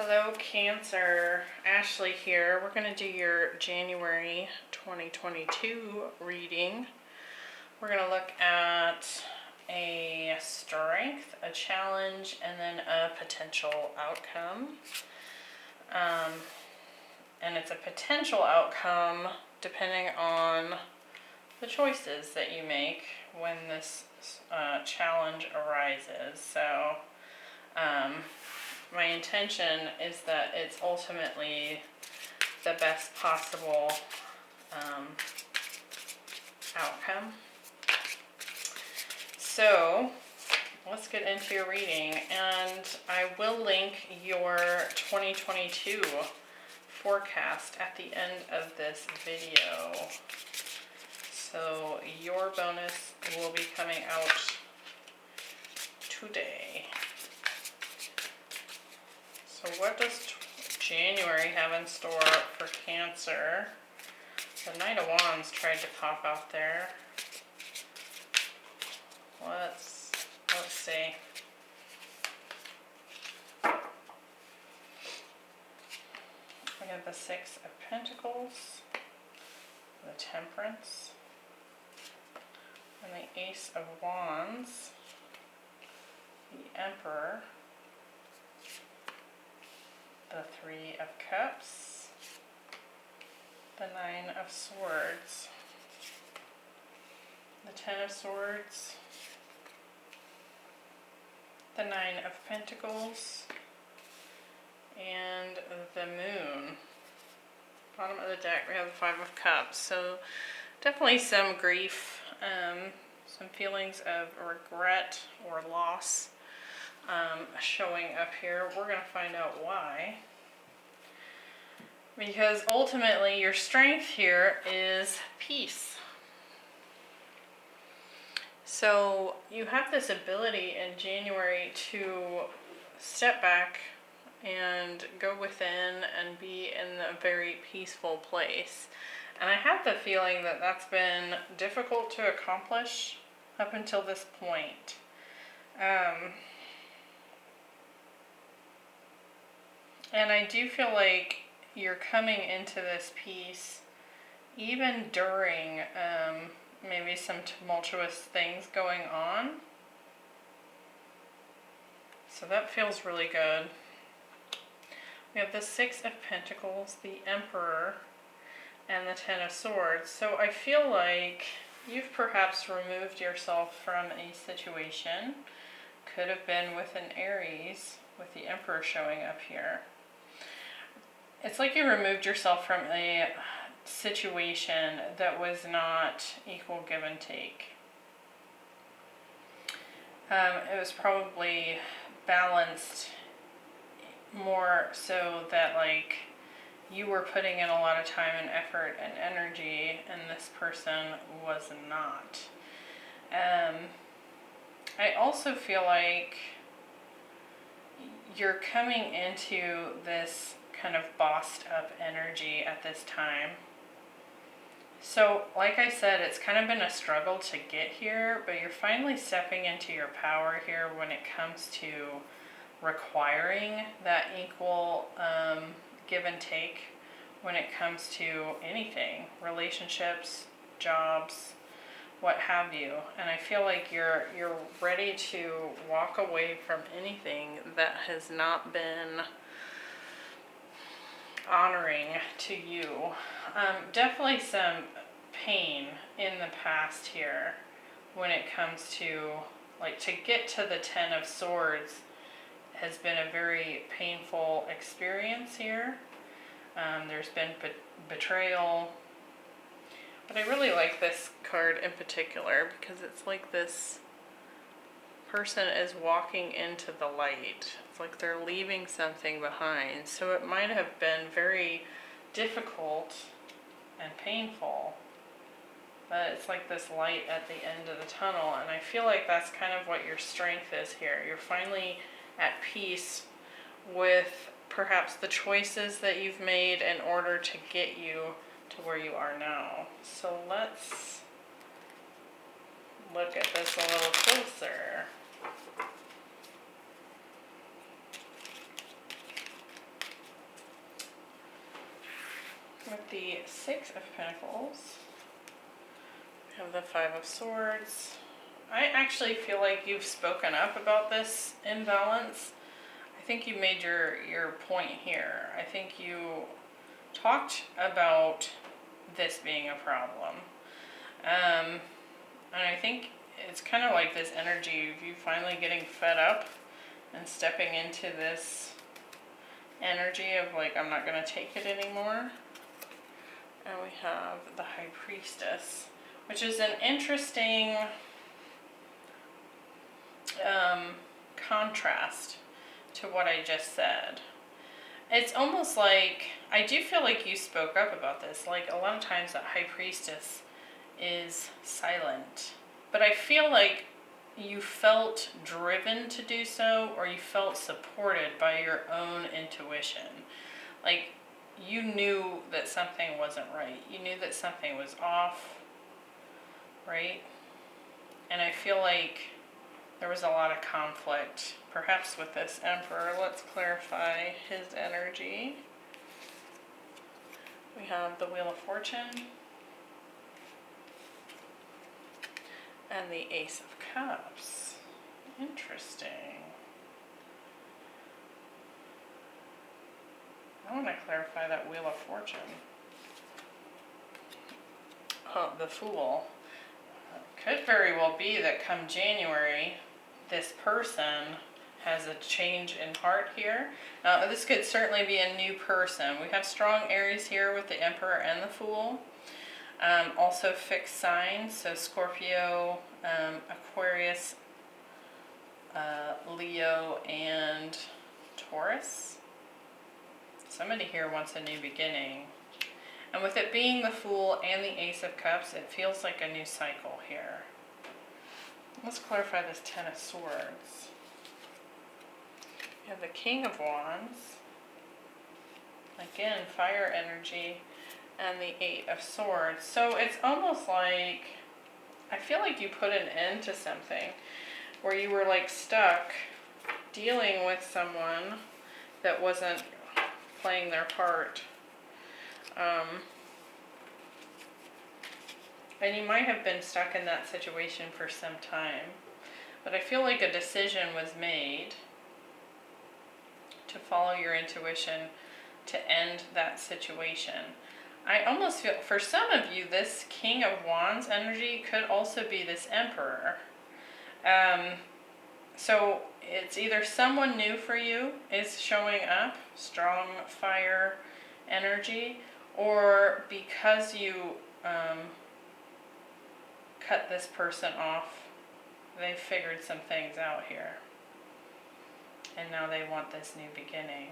Hello Cancer, Ashley here. We're going to do your January 2022 reading. We're going to look at a strength, a challenge, and then a potential outcome. And it's a potential outcome depending on the choices that you make when this challenge arises. So my intention is that it's ultimately the best possible outcome. So let's get into your reading, and I will link your 2022 forecast at the end of this video. So your bonus will be coming out today. So what does January have in store for Cancer? The Knight of Wands tried to pop out there. Let's see. We have the Six of Pentacles, the Temperance, and the Ace of Wands, the Emperor, the Three of Cups, the Nine of Swords, the Ten of Swords, the Nine of Pentacles, and the Moon. Bottom of the deck we have the Five of Cups. So definitely some grief, some feelings of regret or loss showing up here. We're going to find out why. Because ultimately your strength here is peace. So you have this ability in January to step back and go within and be in a very peaceful place. And I have the feeling that that's been difficult to accomplish up until this point. And I do feel like you're coming into this peace even during maybe some tumultuous things going on. So that feels really good. We have the Six of Pentacles, the Emperor, and the Ten of Swords. So I feel like you've perhaps removed yourself from a situation. Could have been with an Aries, with the Emperor showing up here. It's like you removed yourself from a situation that was not equal give and take. It was probably balanced more so that like you were putting in a lot of time and effort and energy and this person was not. I also feel like you're coming into this kind of bossed up energy at this time. So like I said, it's kind of been a struggle to get here, but you're finally stepping into your power here when it comes to requiring that equal give and take when it comes to anything, relationships, jobs, what have you. And I feel like you're ready to walk away from anything that has not been honoring to you. Definitely some pain in the past here when it comes to, like, to get to the Ten of Swords has been a very painful experience here. There's been betrayal. But I really like this card in particular because it's like this person is walking into the light. It's like they're leaving something behind. So it might have been very difficult and painful, but it's like this light at the end of the tunnel. And I feel like that's kind of what your strength is here. You're finally at peace with perhaps the choices that you've made in order to get you to where you are now. So let's look at this a little closer. with the Six of Pentacles. We have the Five of Swords. I actually feel like you've spoken up about this imbalance. I think you made your point here. I think you talked about this being a problem. And I think it's kind of like this energy of you finally getting fed up and stepping into this energy of like, I'm not going to take it anymore. And we have the High Priestess, which is an interesting contrast to what I just said. It's almost like, I do feel like you spoke up about this. Like a lot of times that High Priestess is silent. But I feel like you felt driven to do so, or you felt supported by your own intuition. Like you knew that something wasn't right. You knew that something was off, right? And I feel like there was a lot of conflict, perhaps with this Emperor. Let's clarify his energy. We have the Wheel of Fortune and the Ace of Cups. Interesting. I want to clarify that Wheel of Fortune. Oh, the Fool. Could very well be that come January, this person has a change in heart here. Now, this could certainly be a new person. We have strong Aries here with the Emperor and the Fool. Also fixed signs, so Scorpio, Aquarius, Leo, and Taurus. Somebody here wants a new beginning. And with it being the Fool and the Ace of Cups, it feels like a new cycle here. Let's clarify this Ten of Swords. We have the King of Wands. Again, fire energy. And the Eight of Swords. So it's almost like, I feel like you put an end to something where you were like stuck dealing with someone that wasn't playing their part. And you might have been stuck in that situation for some time. But I feel like a decision was made to follow your intuition to end that situation. I almost feel, for some of you, this King of Wands energy could also be this Emperor. So it's either someone new for you is showing up, strong fire energy, or because you cut this person off, they figured some things out here. And now they want this new beginning.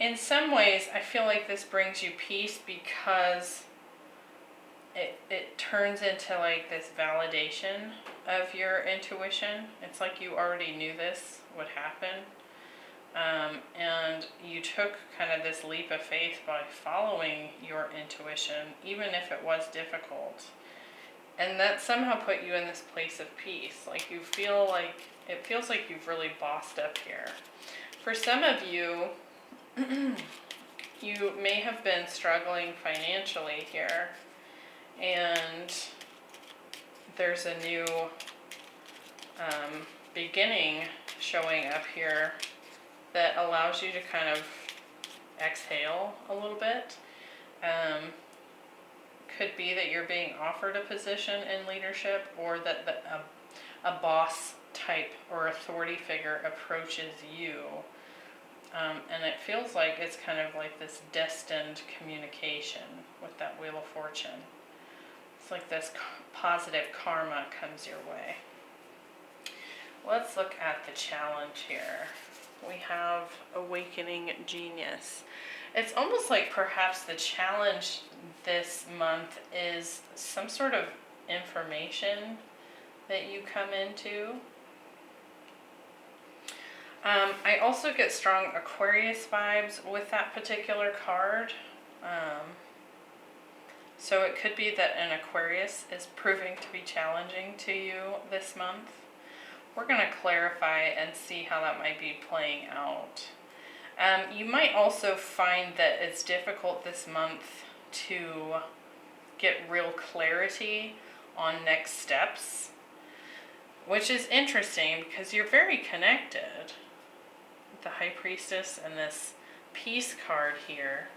In some ways, I feel like this brings you peace because it turns into like this validation of your intuition. It's like you already knew this would happen. And you took kind of this leap of faith by following your intuition, even if it was difficult. And that somehow put you in this place of peace. Like you feel like, it feels like you've really bossed up here. For some of you, you may have been struggling financially here, and there's a new beginning showing up here that allows you to kind of exhale a little bit. Could be that you're being offered a position in leadership, or that a boss type or authority figure approaches you. And it feels like it's kind of like this destined communication with that Wheel of Fortune. It's like this positive karma comes your way. Let's look at the challenge here. We have Awakening Genius. It's almost like perhaps the challenge this month is some sort of information that you come into. I also get strong Aquarius vibes with that particular card. So it could be that an Aquarius is proving to be challenging to you this month. We're going to clarify and see how that might be playing out. You might also find that it's difficult this month to get real clarity on next steps, which is interesting because you're very connected. The High Priestess and this Peace card here.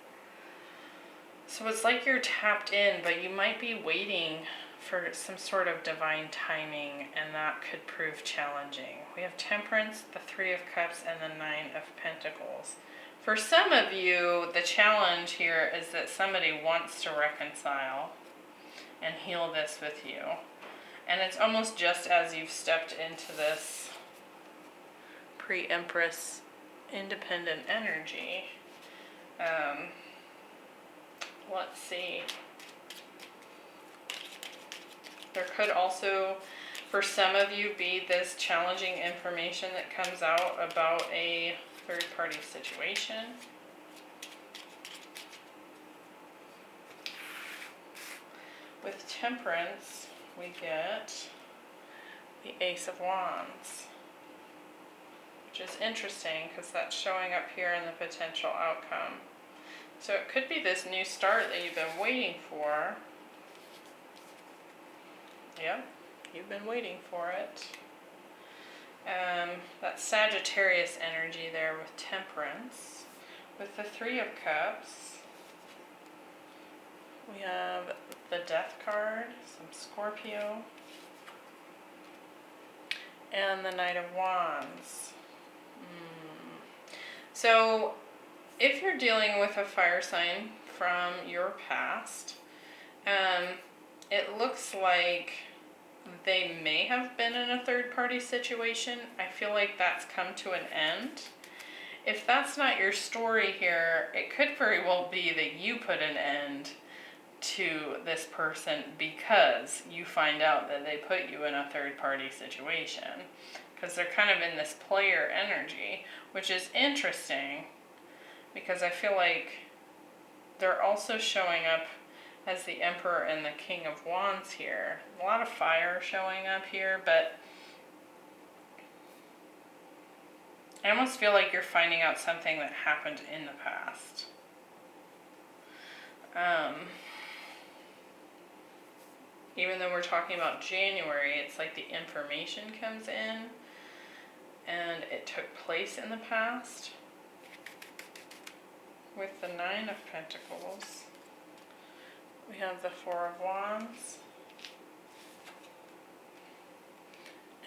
So it's like you're tapped in, but you might be waiting for some sort of divine timing, and that could prove challenging. We have Temperance, the Three of Cups, and the Nine of Pentacles. For some of you, the challenge here is that somebody wants to reconcile and heal this with you. And it's almost just as you've stepped into this pre-Empress independent energy. Let's see. There could also, for some of you, be this challenging information that comes out about a third-party situation. With Temperance, we get the Ace of Wands, which is interesting because that's showing up here in the potential outcome. So it could be this new start that you've been waiting for. Yep, you've been waiting for it. That Sagittarius energy there with Temperance. With the Three of Cups, we have the Death card, some Scorpio, and the Knight of Wands. So if you're dealing with a fire sign from your past, it looks like they may have been in a third-party situation. I feel like that's come to an end. If that's not your story here, it could very well be that you put an end to this person because you find out that they put you in a third-party situation. Because they're kind of in this player energy, which is interesting because I feel like they're also showing up as the Emperor and the King of Wands here. A lot of fire showing up here, but I almost feel like you're finding out something that happened in the past. Even though we're talking about January, it's like the information comes in and it took place in the past. With the Nine of Pentacles, we have the Four of Wands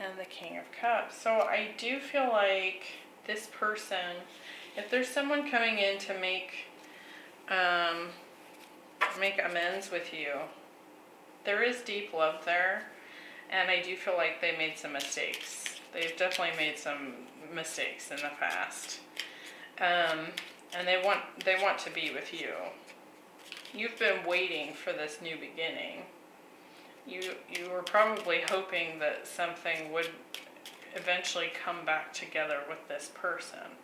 and the King of Cups. So I do feel like this person, if there's someone coming in to make amends with you, there is deep love there, and I do feel like they made some mistakes. They've definitely made some mistakes in the past, and they want to be with you. You've been waiting for this new beginning. You were probably hoping that something would eventually come back together with this person.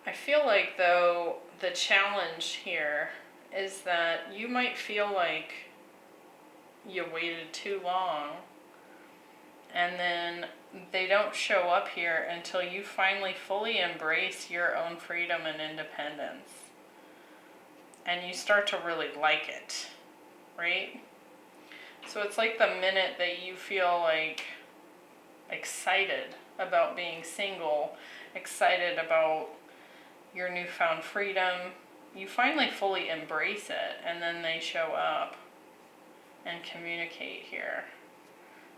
I feel like, though, the challenge here is that you might feel like you waited too long, and then they don't show up here until you finally fully embrace your own freedom and independence. And you start to really like it, right? So it's like the minute that you feel like excited about being single, excited about your newfound freedom, you finally fully embrace it, and then they show up and communicate here.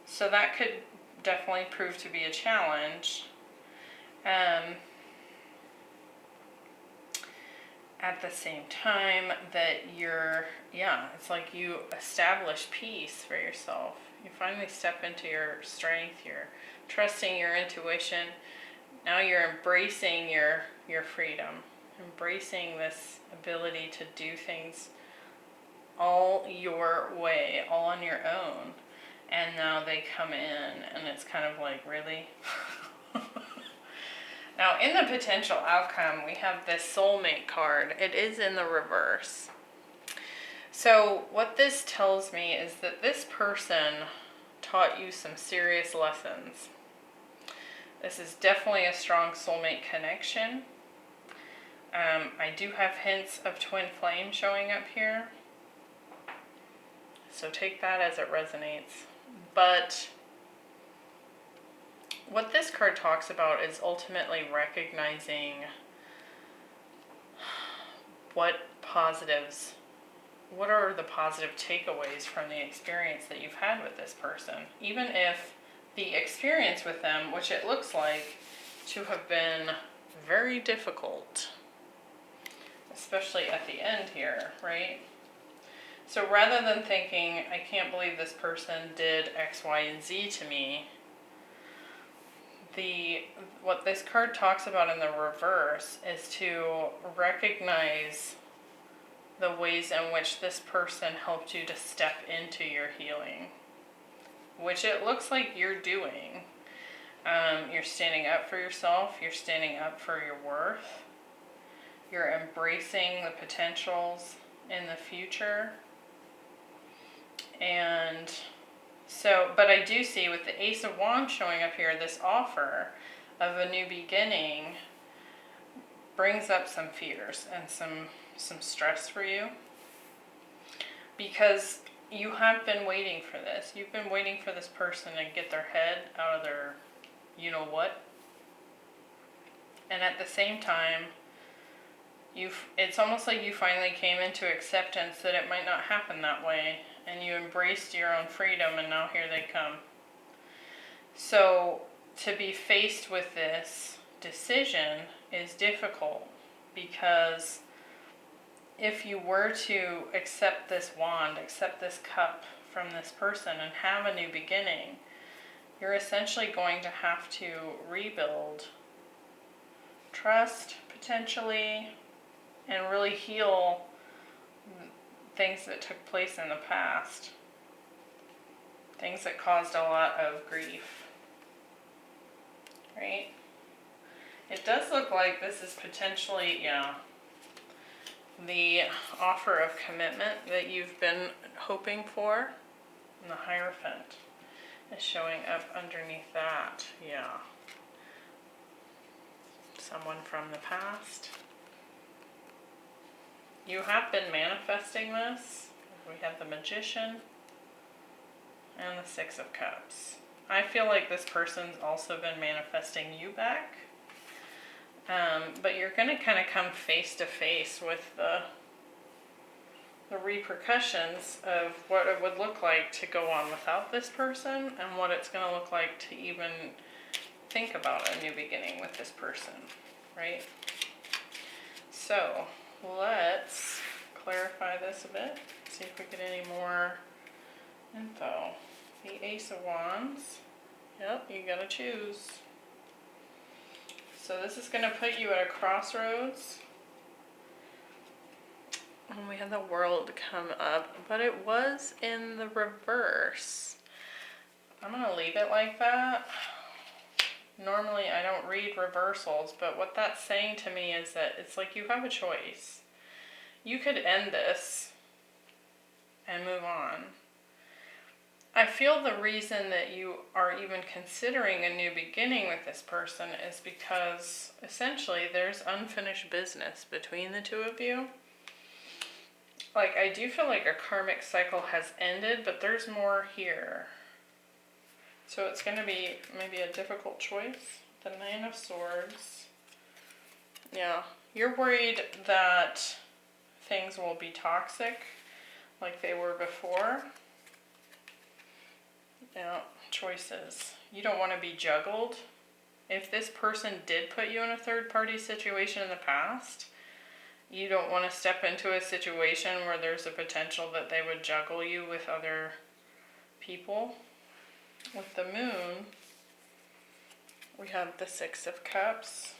So that could definitely prove to be a challenge. At the same time that it's like you establish peace for yourself. You finally step into your strength, you're trusting your intuition. Now you're embracing your freedom, embracing this ability to do things all your way, all on your own. And now they come in, and it's kind of like, really? Now, in the potential outcome, we have this soulmate card. It is in the reverse. So what this tells me is that this person taught you some serious lessons. This is definitely a strong soulmate connection. I do have hints of twin flame showing up here. So take that as it resonates. But what this card talks about is ultimately recognizing what are the positive takeaways from the experience that you've had with this person. Even if the experience with them, which it looks like to have been very difficult, especially at the end here, right? So rather than thinking, I can't believe this person did X, Y, and Z to me, what this card talks about in the reverse is to recognize the ways in which this person helped you to step into your healing, which it looks like you're doing. You're standing up for yourself, you're standing up for your worth, you're embracing the potentials in the future. And so, but I do see with the Ace of Wands showing up here, this offer of a new beginning brings up some fears and some stress for you, because you have been waiting for this. You've been waiting for this person to get their head out of their you know what. And at the same time, it's almost like you finally came into acceptance that it might not happen that way, and you embraced your own freedom, and now here they come. So to be faced with this decision is difficult, because if you were to accept this wand, accept this cup from this person and have a new beginning, you're essentially going to have to rebuild trust, potentially, and really heal things that took place in the past. Things that caused a lot of grief. Right? It does look like this is potentially, the offer of commitment that you've been hoping for. And the Hierophant is showing up underneath that. Yeah. Someone from the past. You have been manifesting this. We have the Magician and the Six of Cups. I feel like this person's also been manifesting you back. But you're going to kind of come face to face with the repercussions of what it would look like to go on without this person, and what it's going to look like to even think about a new beginning with this person, right? So let's clarify this a bit, see if we get any more info. The Ace of Wands. Yep, you gotta choose. So this is going to put you at a crossroads. And we have the World come up, but it was in the reverse. I'm going to leave it like that. Normally I don't read reversals, but what that's saying to me is that it's like you have a choice. You could end this and move on. I feel the reason that you are even considering a new beginning with this person is because essentially there's unfinished business between the two of you. Like, I do feel like a karmic cycle has ended, but there's more here. So it's going to be maybe a difficult choice. The Nine of Swords. Yeah, you're worried that things will be toxic like they were before. Yeah, choices. You don't want to be juggled. If this person did put you in a third-party situation in the past, you don't want to step into a situation where there's a potential that they would juggle you with other people. With the Moon, we have the Six of Cups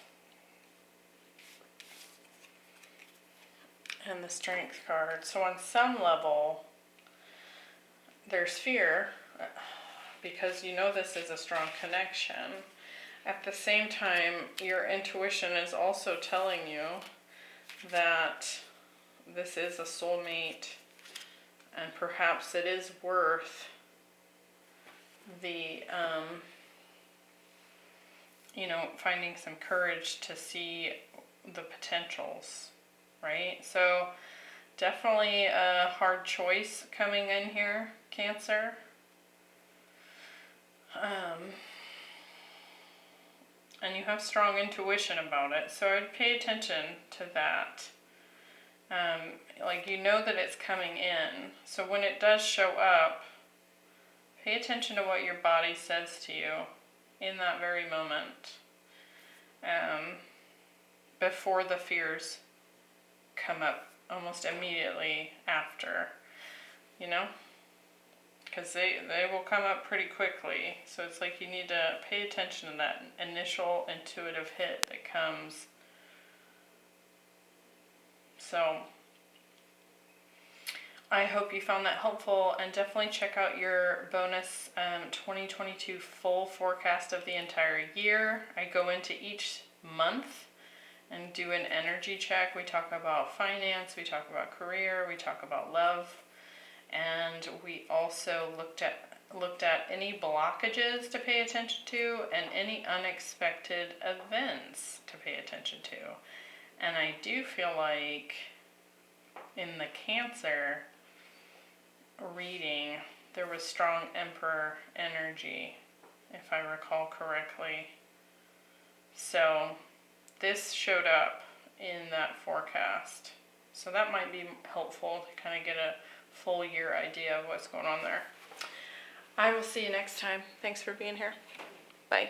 and the Strength card. So on some level, there's fear, because you know this is a strong connection. At the same time, your intuition is also telling you that this is a soulmate, and perhaps it is worth the, finding some courage to see the potentials, right? So definitely a hard choice coming in here, Cancer. And you have strong intuition about it, so I'd pay attention to that. Like, you know that it's coming in, so when it does show up, pay attention to what your body says to you in that very moment, before the fears come up almost immediately after, you know? Because they will come up pretty quickly. So it's like you need to pay attention to that initial intuitive hit that comes. So I hope you found that helpful, and definitely check out your bonus 2022 full forecast of the entire year. I go into each month and do an energy check. We talk about finance, we talk about career, we talk about love, and we also looked at any blockages to pay attention to and any unexpected events to pay attention to. And I do feel like in the Cancer reading there was strong Emperor energy, if I recall correctly. So this showed up in that forecast. So that might be helpful to kind of get a full year idea of what's going on there. I will see you next time. Thanks for being here. Bye.